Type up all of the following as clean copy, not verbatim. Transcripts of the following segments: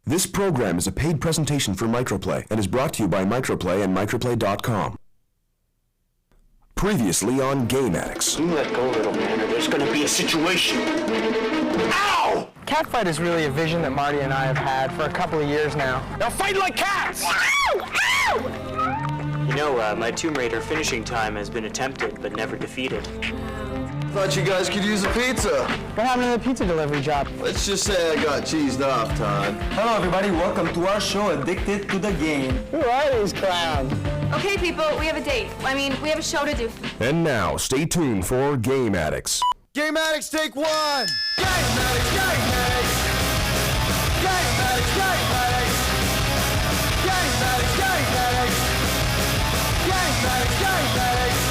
This program is a paid presentation for Microplay and is brought to you by Microplay and Microplay.com. Previously on Game Addicts. You let go, little man, or there's gonna be a situation. Ow! Catfight is really a vision that Marty and I have had for a couple of years now. Now fight like cats! Ow! Ow! You know, my Tomb Raider finishing time has been attempted, but never defeated. Thought you guys could use a pizza. What happened to the pizza delivery job? Let's just say I got cheesed off, Todd. Hello, everybody. Welcome to our show, Addicted to the Game. Who are these clowns? Okay, people, we have a date. we have a show to do. And now, stay tuned for Game Addicts. Game Addicts, take one! Game Addicts, Game Addicts! Game Addicts, Game Addicts! Game Addicts, Game Addicts! Game Addicts, Game Addicts!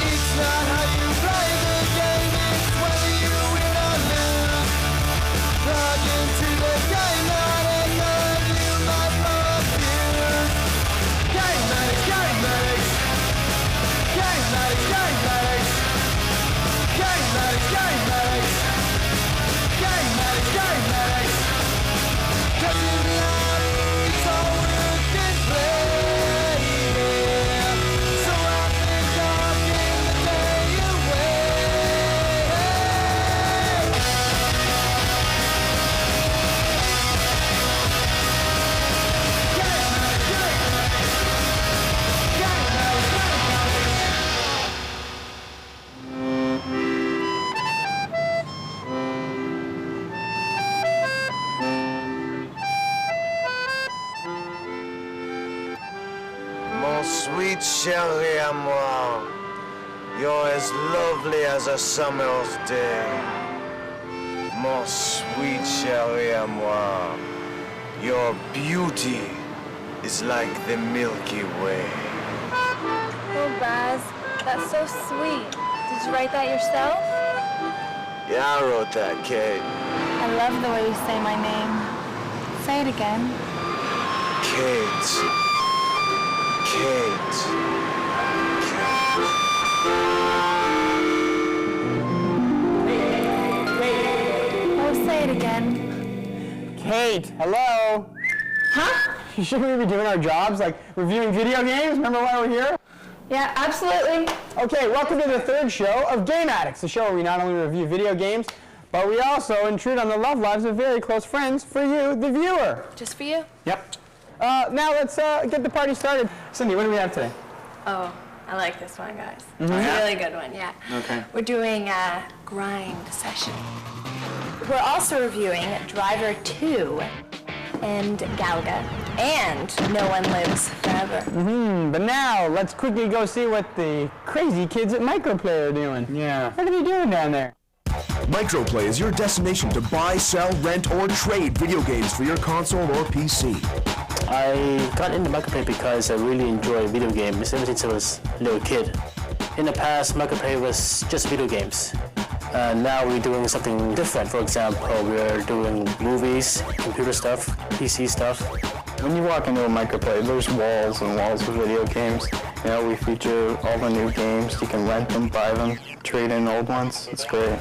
It's not how you play the game, it's whether you win or lose. Plug into the game, not and none, you might blow a fuse. Game Addicts, Game Addicts! Game Addicts, Game Addicts! Game Addicts, Game Addicts! Game Addicts, Game Addicts! 'Cause in reality, it's all work and play, yeah. So I've been talking the day away. Game Addicts, Game Addicts! Game Addicts, Game Addicts! Mon sweet chérie à moi, you're as lovely as a summer's day. Mon sweet chérie à moi, your beauty is like the Milky Way. Oh, Baz, that's so sweet. Did you write that yourself? Yeah, I wrote that, Kate. I love the way you say my name. Say it again. Kate. Kate. Oh, say it again. Kate, hello? Huh? Shouldn't we be doing our jobs, like reviewing video games? Remember why we're here? Yeah, absolutely. Okay, welcome to the third show of Game Addicts, the show where we not only review video games, but we also intrude on the love lives of very close friends for you, the viewer. Just for you? Yep. Now let's get the party started. Cindy, what do we have today? Oh, I like this one, guys. It's a really good one, yeah. Okay. We're doing a grind session. We're also reviewing Driver 2 and Galaga and No One Lives Forever. But now let's quickly go see what the crazy kids at Microplay are doing. Yeah. What are they doing down there? Microplay is your destination to buy, sell, rent, or trade video games for your console or PC. I got into Microplay because I really enjoy video games ever since I was a little kid. In the past, Microplay was just video games. Now we're doing something different. For example, we're doing movies, computer stuff, PC stuff. When you walk into a Microplay, there's walls and walls of video games. You know, we feature all the new games. You can rent them, buy them, trade in old ones. It's great.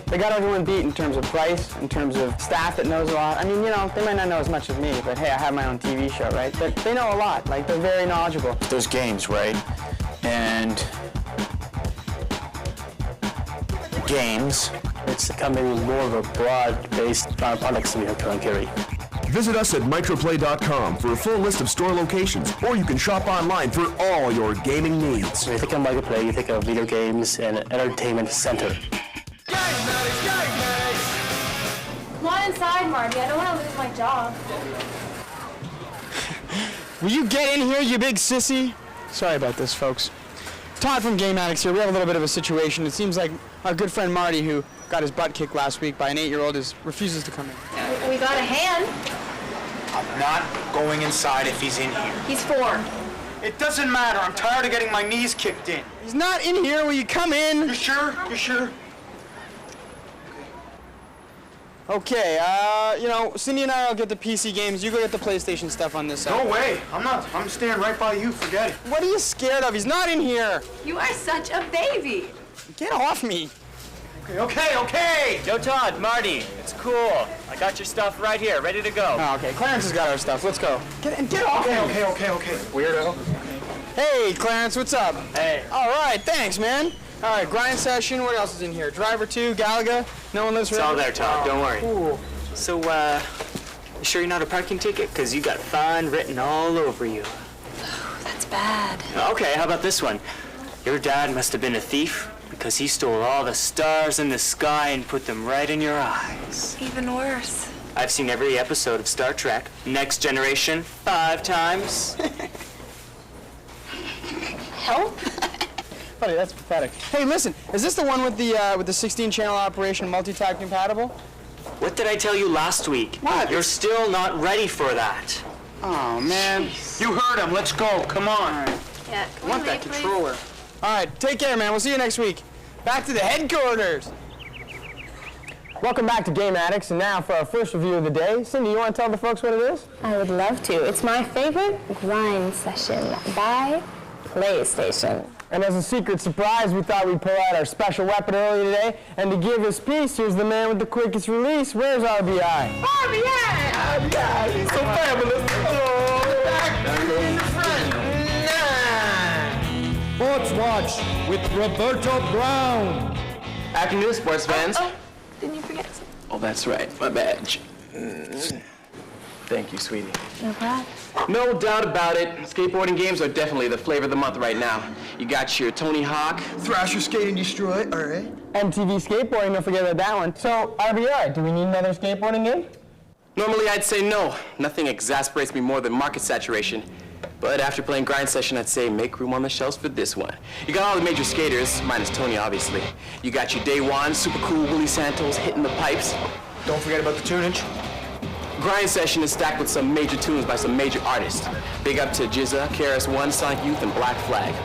They got everyone beat in terms of price, in terms of staff that knows a lot. I mean, you know, they might not know as much as me, but hey, I have my own TV show, right? But they know a lot. Like, they're very knowledgeable. Those games, right? And games. It's becoming more of a broad-based products we have to carry. Visit us at Microplay.com for a full list of store locations, or you can shop online for all your gaming needs. When you think of Microplay, you think of video games and entertainment center. Come on inside, Marty. I don't want to lose my job. Will you get in here, you big sissy? Sorry about this, folks. Todd from Game Addicts here. We have a little bit of a situation. It seems like our good friend Marty, who got his butt kicked last week by an 8-year-old, refuses to come in. We got a hand. I'm not going inside if he's in here. He's 4. It doesn't matter. I'm tired of getting my knees kicked in. He's not in here. Will you come in? You sure? You sure? Okay, you know, Cindy and I will get the PC games. You go get the PlayStation stuff on this side. No way. I'm not. I'm staying right by you. Forget it. What are you scared of? He's not in here. You are such a baby. Get off me. Okay. Yo, Todd, Marty, it's cool. I got your stuff right here, ready to go. Oh, okay. Clarence has got our stuff. Let's go. Get off. Okay. Weirdo. Hey, Clarence, what's up? Hey. All right, thanks, man. All right, grind session. What else is in here? Driver 2, Galaga. No one lives It's all there, Todd. Don't worry. Cool. So, you sure you're not a parking ticket? Because you got fun written all over you. That's bad. Okay, how about this one? Your dad must have been a thief because he stole all the stars in the sky and put them right in your eyes. Even worse. I've seen every episode of Star Trek, Next Generation, 5 times. Help? Buddy, that's pathetic. Hey, listen, is this the one with the 16-channel operation multi-tac compatible? What did I tell you last week? What? You're still not ready for that. Oh, man. You heard him. Let's go. Come on. Yeah, I want that controller. All right, take care, man. We'll see you next week. Back to the headquarters. Welcome back to Game Addicts, and now for our first review of the day. Cindy, you want to tell the folks what it is? I would love to. It's my favorite grind session by PlayStation. And as a secret surprise, we thought we'd pull out our special weapon earlier today. And to give us peace, here's the man with the quickest release. Where's RBI? RBI! He's so fabulous. Oh, back friend. Sports Watch with Roberto Brown. Afternoon, sports fans. Oh, didn't you forget something? Oh, that's right, my badge. Thank you, sweetie. No problem. No doubt about it, skateboarding games are definitely the flavor of the month right now. You got your Tony Hawk, Thrasher Skate and Destroy, all right. MTV skateboarding, don't forget about that one. So, RBI, do we need another skateboarding game? Normally I'd say no. Nothing exasperates me more than market saturation. But after playing Grind Session, I'd say make room on the shelves for this one. You got all the major skaters, minus Tony, obviously. You got your Day One, super cool Willie Santos hitting the pipes. Don't forget about the tunage. Grind Session is stacked with some major tunes by some major artists. Big up to Jizza, KRS-One, Sonic Youth, and Black Flag.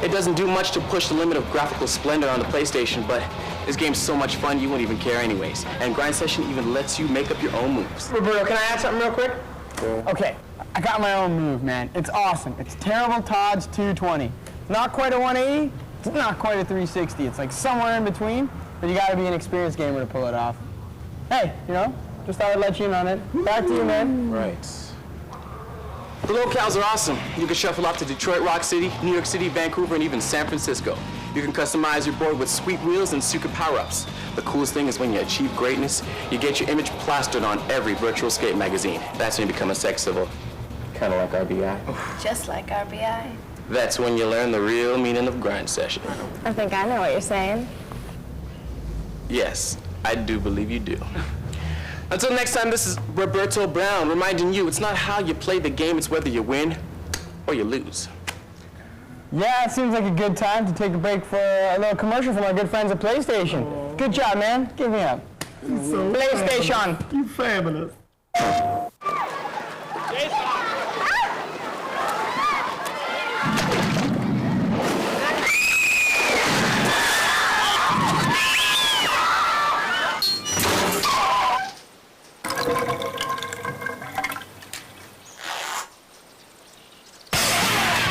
It doesn't do much to push the limit of graphical splendor on the PlayStation, but this game's so much fun you won't even care anyways. And Grind Session even lets you make up your own moves. Roberto, can I add something real quick? Yeah. Okay, I got my own move, man. It's awesome. It's Terrible Todd's 220. Not quite a 180, it's not quite a 360. It's like somewhere in between, but you gotta be an experienced gamer to pull it off. Hey, you know, just thought I'd let you in on it. Back to you, man. Right. The locales are awesome. You can shuffle off to Detroit, Rock City, New York City, Vancouver, and even San Francisco. You can customize your board with sweet wheels and secret power-ups. The coolest thing is when you achieve greatness, you get your image plastered on every virtual skate magazine. That's when you become a sex symbol. Kind of like RBI. Just like RBI. That's when you learn the real meaning of Grind Session. I think I know what you're saying. Yes, I do believe you do. Until next time, this is Roberto Brown reminding you it's not how you play the game, it's whether you win or you lose. Yeah, it seems like a good time to take a break for a little commercial from our good friends at PlayStation. Good job, man. Give me up. So PlayStation. You fabulous.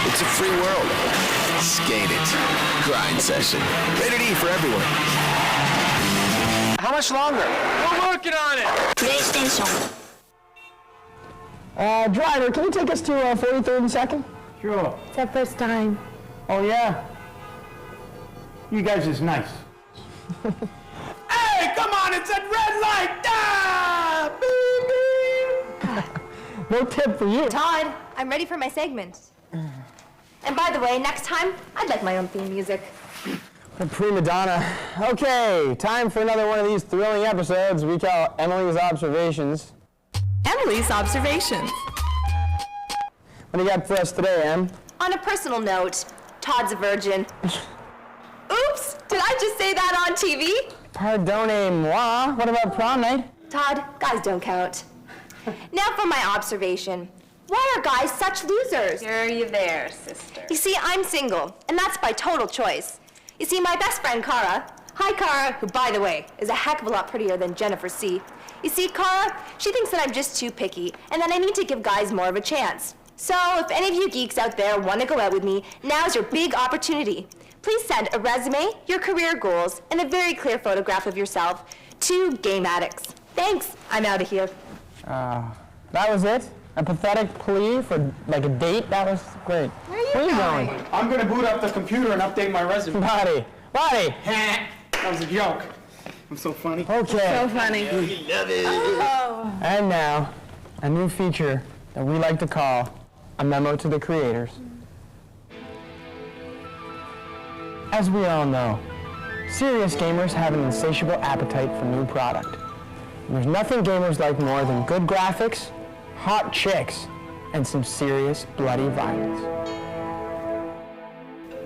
It's a free world. Skate it. Grind Session. Rated E for everyone. How much longer? We're working on it! PlayStation. Driver, can you take us to 43rd and 2nd? Sure. It's our first time. Oh, yeah? You guys is nice. Hey, come on, it's that red light! Ah! No tip for you. Todd, I'm ready for my segment. And by the way, next time, I'd like my own theme music. A prima donna. Okay, time for another one of these thrilling episodes we call Emily's Observations. Emily's Observations. What do you got for us today, Em? On a personal note, Todd's a virgin. Oops, did I just say that on TV? Pardonnez-moi. What about prom night? Todd, guys don't count. Now for my observation. Why are guys such losers? Sure you there, sister. You see, I'm single, and that's by total choice. You see, my best friend, Kara, hi Kara, who, by the way, is a heck of a lot prettier than Jennifer C. You see, Kara, she thinks that I'm just too picky, and that I need to give guys more of a chance. So, if any of you geeks out there want to go out with me, now's your big opportunity. please send a resume, your career goals, and a very clear photograph of yourself to Game Addicts. Thanks. I'm out of here. That was it? A pathetic plea for like a date? That was great. Where are you going? I'm gonna boot up the computer and update my resume. Marty! That was a joke. I'm so funny. Okay. So funny. You love it. Oh. And now, a new feature that we like to call a memo to the creators. As we all know, serious gamers have an insatiable appetite for new product. And there's nothing gamers like more than good graphics, hot chicks, and some serious bloody violence.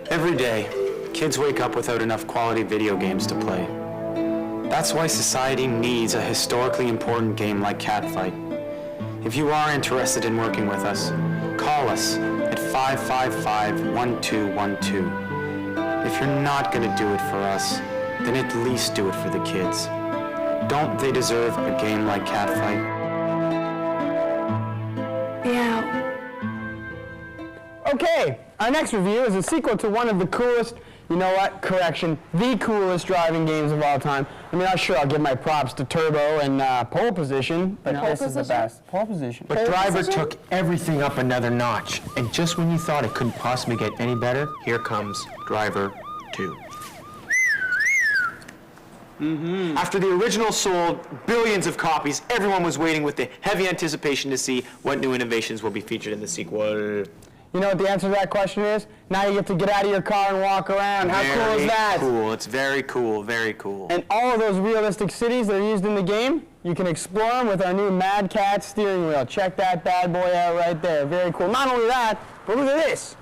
Every day, kids wake up without enough quality video games to play. That's why society needs a historically important game like Catfight. If you are interested in working with us, call us at 555-1212. If you're not going to do it for us, then at least do it for the kids. Don't they deserve a game like Catfight? Yeah. Okay, our next review is a sequel to one of the coolest, you know what, correction, the coolest driving games of all time. I mean, sure, I'll give my props to Turbo and Pole Position, but this is the best. Pole Position. But Driver took everything up another notch, and just when you thought it couldn't possibly get any better, here comes Driver 2. After the original sold billions of copies, everyone was waiting with the heavy anticipation to see what new innovations will be featured in the sequel. You know what the answer to that question is? Now you get to get out of your car and walk around. How cool is that? Very cool. It's very cool. Very cool. And all of those realistic cities that are used in the game, you can explore them with our new Mad Cat steering wheel. Check that bad boy out right there. Very cool. Not only that, but look at this.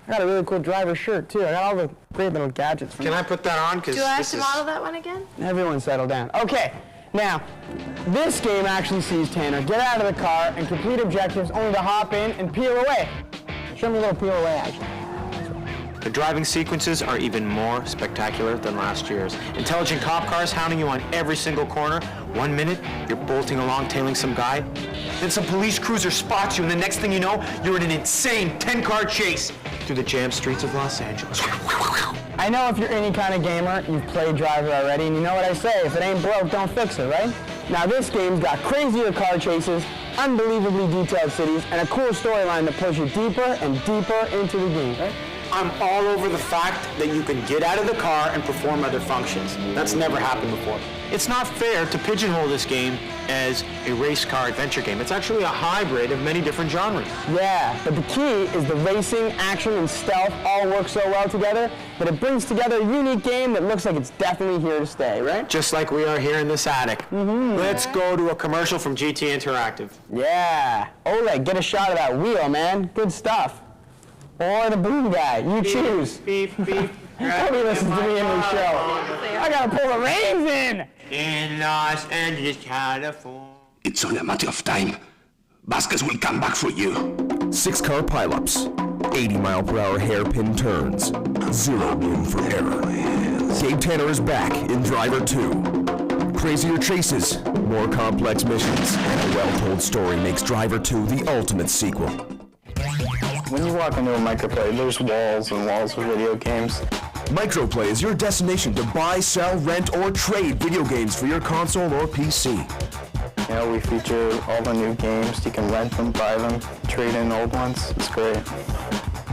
I got a really cool driver shirt, too. I got all the great little gadgets. Can I put that on? Do I have to model that one again? Everyone settle down. Okay, now, this game actually sees Tanner get out of the car and complete objectives only to hop in and peel away. Show me a little peel away action. The driving sequences are even more spectacular than last year's. Intelligent cop cars hounding you on every single corner. 1 minute, you're bolting along tailing some guy. Then some police cruiser spots you, and the next thing you know, you're in an insane 10-car chase through the jammed streets of Los Angeles. I know if you're any kind of gamer, you've played Driver already, and you know what I say, if it ain't broke, don't fix it, right? Now this game's got crazier car chases, unbelievably detailed cities, and a cool storyline that pulls you deeper and deeper into the game, right? I'm all over the fact that you can get out of the car and perform other functions. That's never happened before. It's not fair to pigeonhole this game as a race car adventure game. It's actually a hybrid of many different genres. Yeah, but the key is the racing, action, and stealth all work so well together that it brings together a unique game that looks like it's definitely here to stay, right? Just like we are here in this attic. Let's go to a commercial from GT Interactive. Yeah. Oleg, get a shot of that wheel, man. Good stuff. Or the boom guy. You choose. Beep, beep. Nobody listens to me in the show. I gotta pull the reins in Los Angeles, California. It's only a matter of time. Vasquez will come back for you. 6-car pileups, 80-mile-per-hour hairpin turns, zero room for error. Gabe Tanner is back in Driver 2. Crazier chases, more complex missions, and a well-told story makes Driver 2 the ultimate sequel. When you walk into a Microplay, there's walls and walls of video games. Microplay is your destination to buy, sell, rent, or trade video games for your console or PC. You know, we feature all the new games. You can rent them, buy them, trade in old ones. It's great.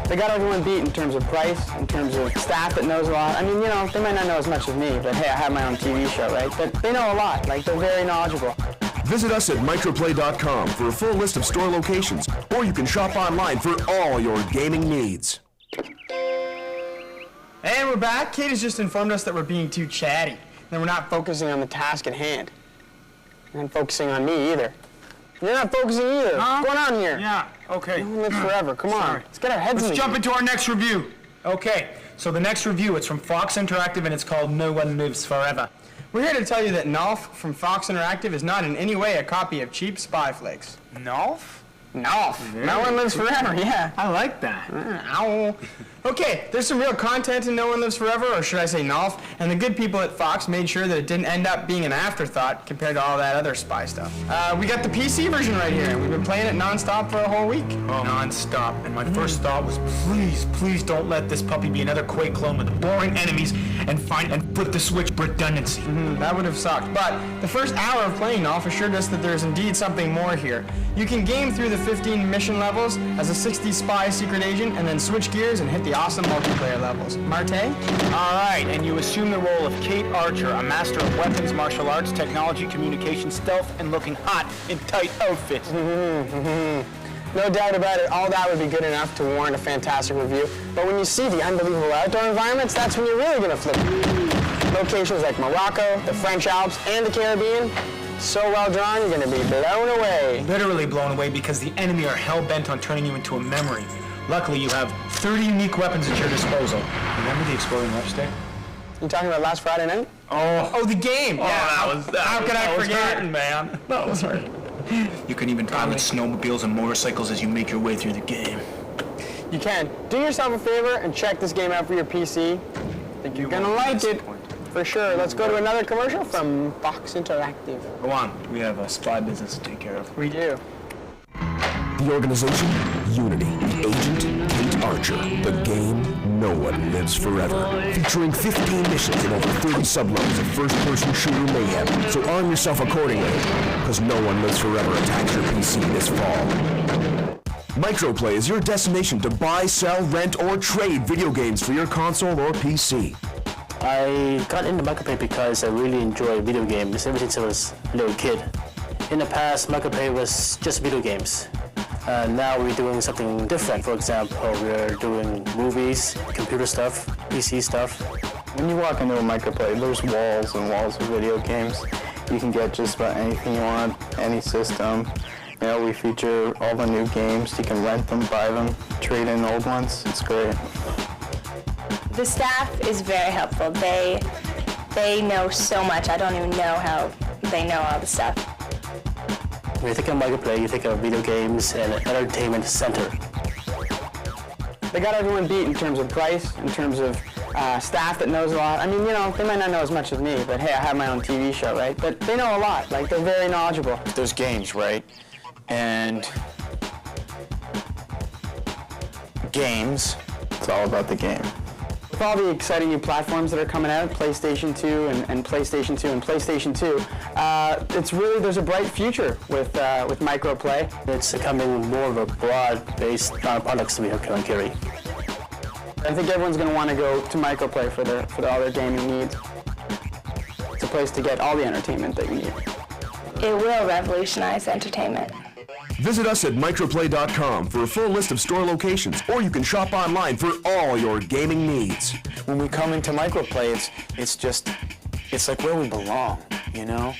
They got everyone beat in terms of price, in terms of staff that knows a lot. I mean, you know, they might not know as much as me, but hey, I have my own TV show, right? But they know a lot. Like, they're very knowledgeable. Visit us at microplay.com for a full list of store locations, or you can shop online for all your gaming needs. And we're back. Kate has just informed us that we're being too chatty, that we're not focusing on the task at hand. And focusing on me either. You're not focusing either. What's going on here? Yeah, okay. No one lives forever. Come on. Let's get our heads in Let's jump into our next review. Okay, so the next review, it's from Fox Interactive, and it's called No One Lives Forever. We're here to tell you that Nulf from Fox Interactive is not in any way a copy of cheap spy flicks. Nulf? No. No one lives forever, yeah. I like that. Ow. Okay, there's some real content in No One Lives Forever, or should I say NOLF, and the good people at Fox made sure that it didn't end up being an afterthought compared to all that other spy stuff. We got the PC version right here, and we've been playing it non-stop for a whole week. Non-stop. And my first thought was, please don't let this puppy be another Quake clone with boring enemies and flip the switch redundancy. That would have sucked, but the first hour of playing NOLF assured us that there's indeed something more here. You can game through the 15 mission levels as a 60s spy secret agent, and then switch gears and hit the awesome multiplayer levels. Marty? All right, and you assume the role of Kate Archer, a master of weapons, martial arts, technology, communication, stealth, and looking hot in tight outfits. No doubt about it, all that would be good enough to warrant a fantastic review. But when you see the unbelievable outdoor environments, that's when you're really going to flip. Locations like Morocco, the French Alps, and the Caribbean, so well drawn, you're going to be blown away. Literally blown away because the enemy are hell-bent on turning you into a memory. Luckily, you have 30 unique weapons at your disposal. Remember the exploding left stick? You talking about last Friday night? Oh, the game! Oh, yeah, how could I forget? Hurting, man. That was hurting. You can even drive with snowmobiles and motorcycles as you make your way through the game. You can. Do yourself a favor and check this game out for your PC. I think you're gonna like it. For sure. Let's go to another commercial from Fox Interactive. Go on. We have a spy business to take care of. We do. The organization, Unity. The agent, Kate Archer. The game, No One Lives Forever. Featuring 15 missions and over 30 sublevels of first-person shooter mayhem. So arm yourself accordingly, because No One Lives Forever attacks your PC this fall. Microplay is your destination to buy, sell, rent, or trade video games for your console or PC. I got into Microplay because I really enjoy video games ever since I was a little kid. In the past, Microplay was just video games. Now we're doing something different. For example, we're doing movies, computer stuff, PC stuff. When you walk into a Microplay, there's walls and walls of video games. You can get just about anything you want, any system. You know, we feature all the new games. You can rent them, buy them, trade in old ones. It's great. The staff is very helpful. They know so much. I don't even know how they know all the stuff. When you think of Microplay, you think of video games and an entertainment center. They got everyone beat in terms of price, in terms of staff that knows a lot. I mean, you know, they might not know as much as me, but hey, I have my own TV show, right? But they know a lot. Like, they're very knowledgeable. There's games, right? And games. It's all about the game. With all the exciting new platforms that are coming out, PlayStation 2 and PlayStation 2 and PlayStation 2, it's really, there's a bright future with Microplay. It's becoming more of a broad-based products that we have here on Khoury. I think everyone's going to want to go to Microplay for all their gaming needs. It's a place to get all the entertainment that you need. It will revolutionize entertainment. Visit us at microplay.com for a full list of store locations, or you can shop online for all your gaming needs. When we come into Microplay, it's like where we belong, you know?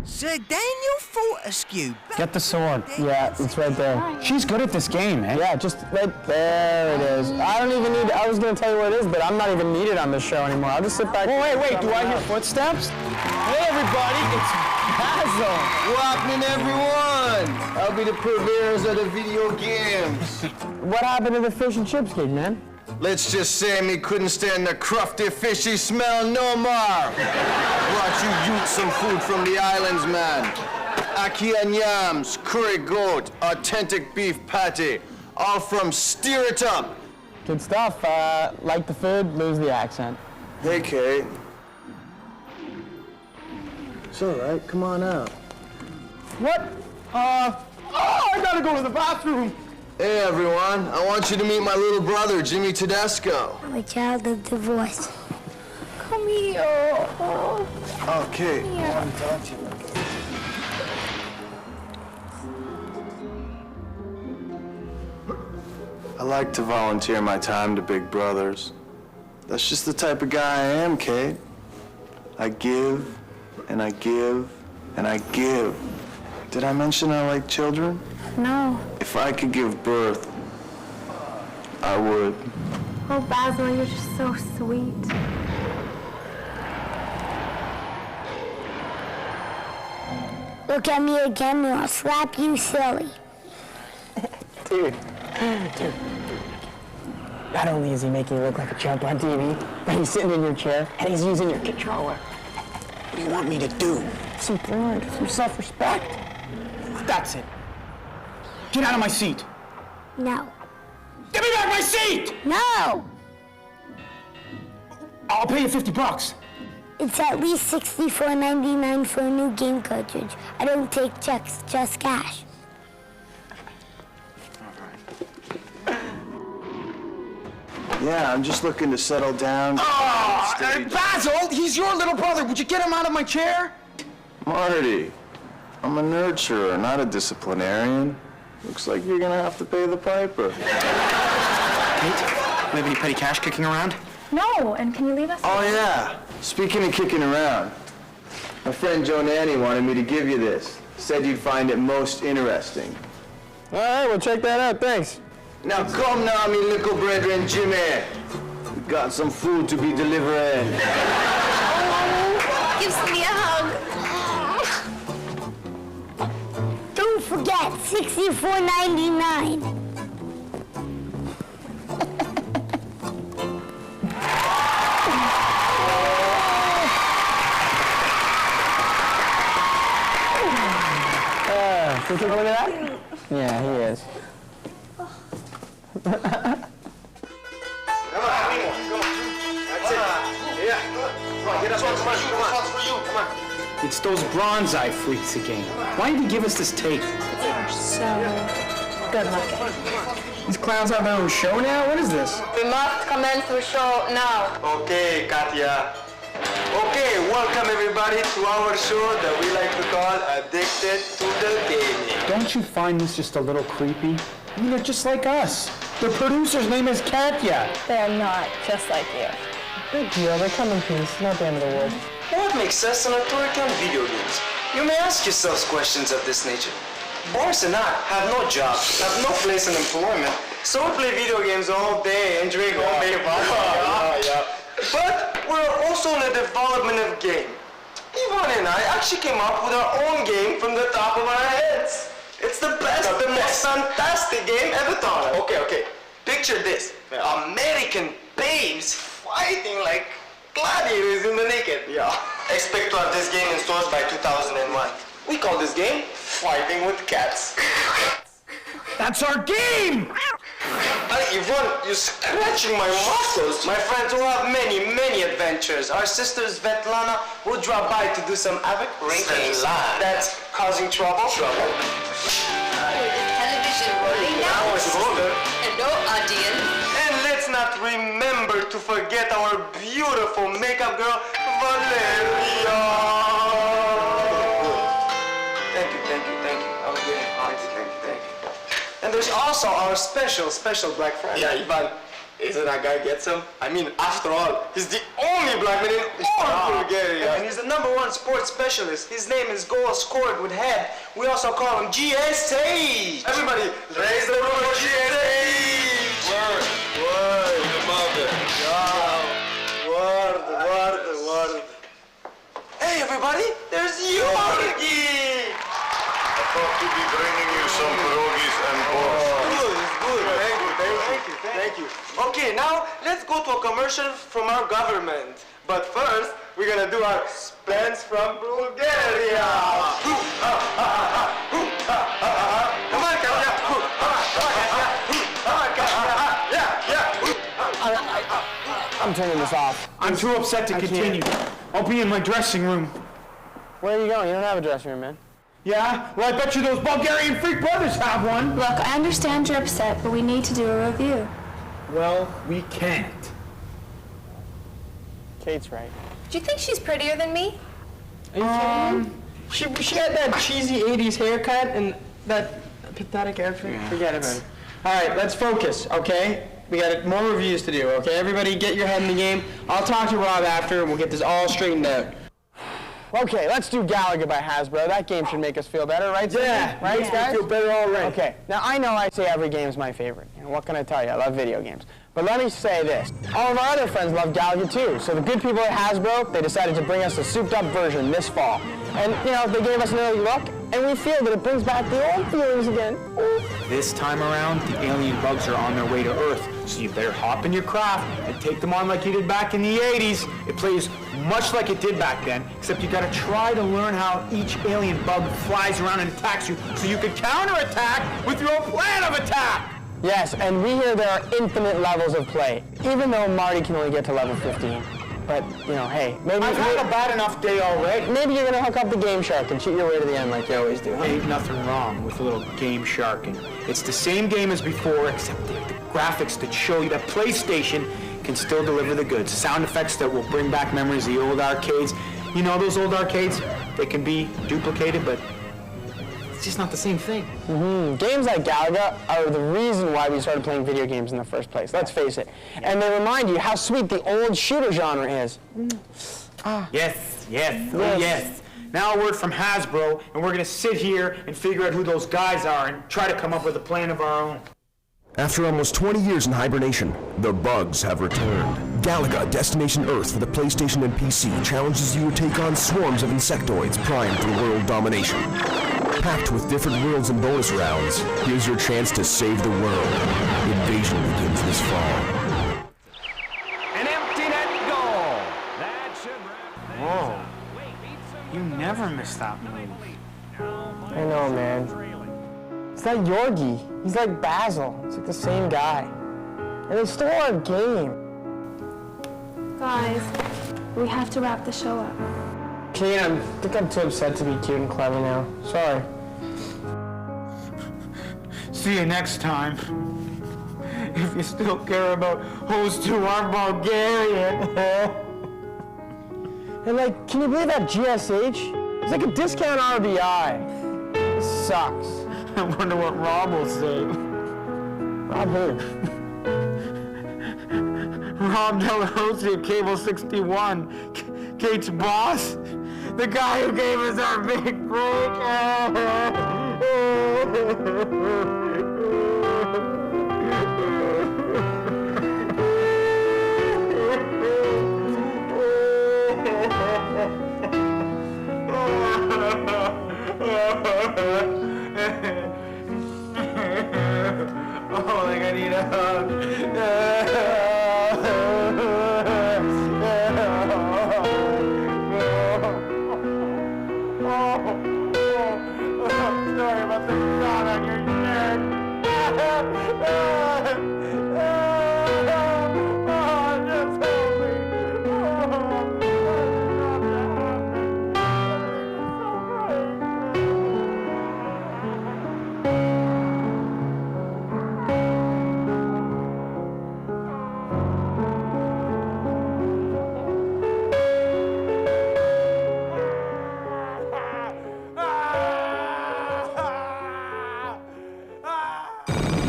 Sir Daniel Fortescue. Get the sword. Yeah, it's right there. She's good at this game, eh? Yeah, just right there it is. I don't even need, I was going to tell you where it is, but I'm not even needed on this show anymore. I'll just sit back. Well, wait, do I hear footsteps? Hey, everybody, it's Basil. What's happening, everyone? I'll be the purveyors of the video games. What happened to the fish and chips kid, man? Let's just say me couldn't stand the crufty, fishy smell no more. Brought you youth some food from the islands, man. Ackee and yams, curry goat, authentic beef patty, all from Steer It Up. Good stuff. Like the food, lose the accent. Hey, Kate. It's all right. Come on out. What? I gotta go to the bathroom. Hey, everyone. I want you to meet my little brother, Jimmy Tedesco. I'm a child of divorce. Come here. Okay. I like to volunteer my time to big brothers. That's just the type of guy I am, Kate. I give, and I give, and I give. Did I mention I like children? No. If I could give birth, I would. Oh, Basil, you're just so sweet. Look at me again and I'll slap you silly. Dude. Not only is he making you look like a chump on TV, but he's sitting in your chair and he's using your controller. What do you want me to do? Some pride, some self-respect. That's it. Get out of my seat. No. Give me back my seat! No! I'll pay you $50. It's at least $64.99 for a new game cartridge. I don't take checks, just cash. Yeah, I'm just looking to settle down. Basil, he's your little brother. Would you get him out of my chair? Marty, I'm a nurturer, not a disciplinarian. Looks like you're gonna have to pay the piper. Kate, we have any petty cash kicking around? No, and can you leave us? Oh yeah, speaking of kicking around, my friend Joe Nanny wanted me to give you this. Said you'd find it most interesting. All right, well, check that out. Thanks. Now come now, me little brethren Jimmy. We got some food to be delivering. Gives me a hug. Don't forget, $64.99. Can you take a look at that? Yeah, he is. Come on, that's it. Yeah, come on, get up there, come on. Come on. It's those bronze eye freaks again. Why did he give us this tape? So good looking. These clowns have their own show now? What is this? We must commence the show now. Okay, Katya. Okay, welcome everybody to our show that we like to call Addicted to the Gaming. Don't you find this just a little creepy? I mean, they're just like us. The producer's name is Katya. They're not just like you. Big deal. They come in peace. Not the end of the world. What makes us an authority on video games? You may ask yourselves questions of this nature. Boris and I have no job, have no place in employment, so we play video games all day and drink homemade vodka. But we're also in the development of game. Ivan and I actually came up with our own game from the top of our heads. It's the best, the most fantastic game ever thought of. Okay. Picture this. American babes fighting like gladiators in the naked. Yeah. Expect to have this game in stores by 2001. We call this game Fighting with Cats. That's our game! Yvonne, you're scratching my muscles. My friends will have many, many adventures. Our sister Svetlana will drop by to do some havoc. Rankings that's causing trouble. Television rolling now. And no audience. And let's not remember to forget our beautiful makeup girl, Valeria. Thank you. I'm getting hot. Thank you. And there's also our special black friend. Yeah, Ivan, isn't that guy get some? I mean, after all, he's the only black man in all Bulgaria. And he's the #1 sports specialist. His name is Goal Scored with Head. We also call him GSH. Everybody, raise the roof for GSH. Word. Above it. Word. Hey, everybody, there's Yorgi. I thought to be bringing you some pierogies and Good. Thank you. Okay, now let's go to a commercial from our government. But first, we're gonna do our spends from Bulgaria. Come on, Katya. I'm turning this off. I'm too upset to continue. I'll be in my dressing room. Where are you going? You don't have a dressing room, man. Yeah? Well, I bet you those Bulgarian freak brothers have one. Look, I understand you're upset, but we need to do a review. Well, we can't. Kate's right. Do you think she's prettier than me? Are you kidding? She had that cheesy 80s haircut and that pathetic outfit. Yeah. Forget about it. All right, let's focus, okay? We got more reviews to do, okay? Everybody get your head in the game. I'll talk to Rob after and we'll get this all straightened out. Okay, let's do Galaga by Hasbro. That game should make us feel better, right? Yeah, right, guys? Feel better already. Okay, now I know I say every game's my favorite. You know, what can I tell you? I love video games. But let me say this. All of our other friends love Galaga too. So the good people at Hasbro, they decided to bring us a souped up version this fall. And, you know, they gave us an early look, and we feel that it brings back the old feelings again. This time around, the alien bugs are on their way to Earth, so you better hop in your craft and take them on like you did back in the 80s. It plays much like it did back then, except you gotta try to learn how each alien bug flies around and attacks you, so you can counterattack with your own plan of attack! Yes, and we hear there are infinite levels of play, even though Marty can only get to level 15. But, you know, hey, maybe... I've had a bad enough day already. Maybe you're gonna hook up the Game Shark and cheat your way to the end like you always do. Ain't nothing wrong with a little game sharking. It's the same game as before, except the graphics that show you that PlayStation can still deliver the goods. Sound effects that will bring back memories of the old arcades. You know those old arcades? They can be duplicated, but it's just not the same thing. Games like Galaga are the reason why we started playing video games in the first place, let's face it. And they remind you how sweet the old shooter genre is. Yes. Oh yes. Now a word from Hasbro, and we're gonna sit here and figure out who those guys are and try to come up with a plan of our own. After almost 20 years in hibernation, the bugs have returned. Galaga Destination Earth for the PlayStation and PC challenges you to take on swarms of insectoids primed for world domination. Packed with different worlds and bonus rounds, here's your chance to save the world. Invasion begins this fall. An empty net goal. That should wrap things Whoa. up. You never miss that move. I know, man. It's not Yorgi. He's like Basil. It's like the same guy. And they stole our game. Guys, we have to wrap the show up. Kane, I think I'm too upset to be cute and clever now. Sorry. See you next time. If you still care about hoes who aren't Bulgarian. And like, can you believe that GSH? It's like a discount RBI. It sucks. I wonder what Rob will say. Rob who? Rob Delarosa at Cable 61. Kate's boss. The guy who gave us our big break. Oh, like I need a hug. Sorry about the shot on your shirt. Just help me.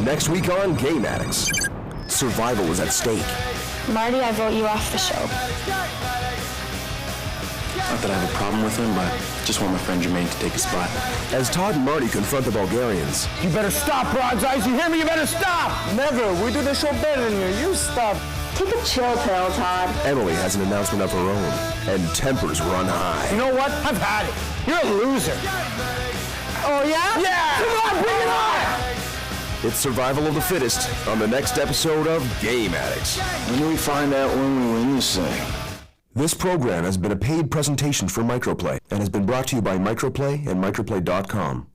Next week on Game Addicts, survival is at stake. Marty, I vote you off the show. Not that I have a problem with him, but just want my friend Jermaine to take his spot. As Todd and Marty confront the Bulgarians, You better stop, Broadside. You hear me? You better stop. Never. We do the show better than you. You stop. Take a chill pill, Todd. Emily has an announcement of her own, and tempers run high. You know what? I've had it. You're a loser. Oh, yeah? Yeah! Come on, bring it on! It's survival of the fittest on the next episode of Game Addicts. When do we find out when we win this thing? This program has been a paid presentation for Microplay and has been brought to you by Microplay and Microplay.com.